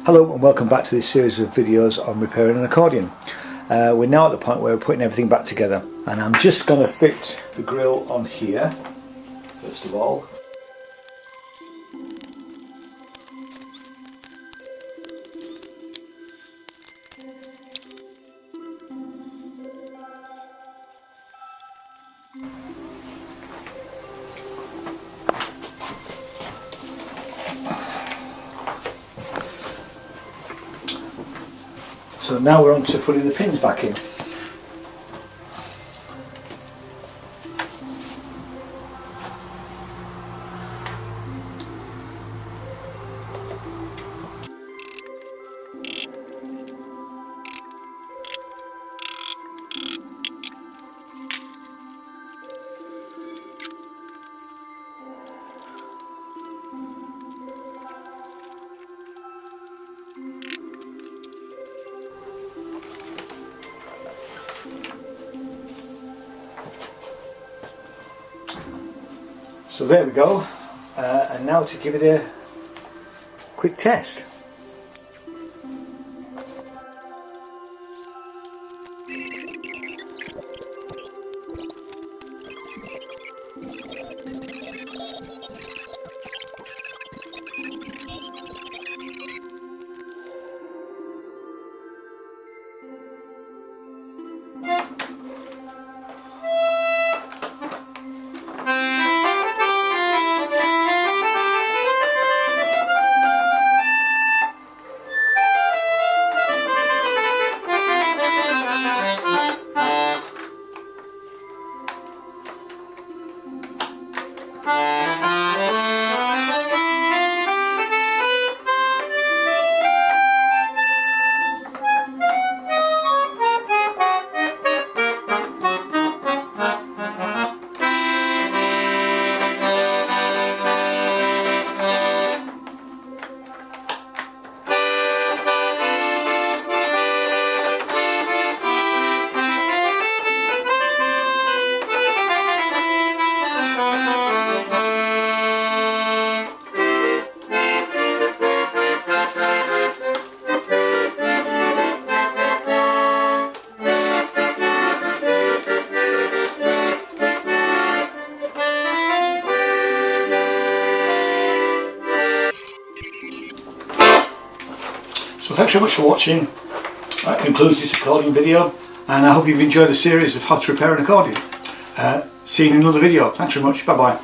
Hello and welcome back to this series of videos on repairing an accordion. We're now at the point where we're putting everything back together, and I'm just going to fit the grill on here first of all. So now we're on to putting the pins back in. So there we go, and now to give it a quick test. So thanks very much for watching. That concludes this accordion video, and I hope you've enjoyed the series of how to repair an accordion. See you in another video. Thanks very much. Bye bye.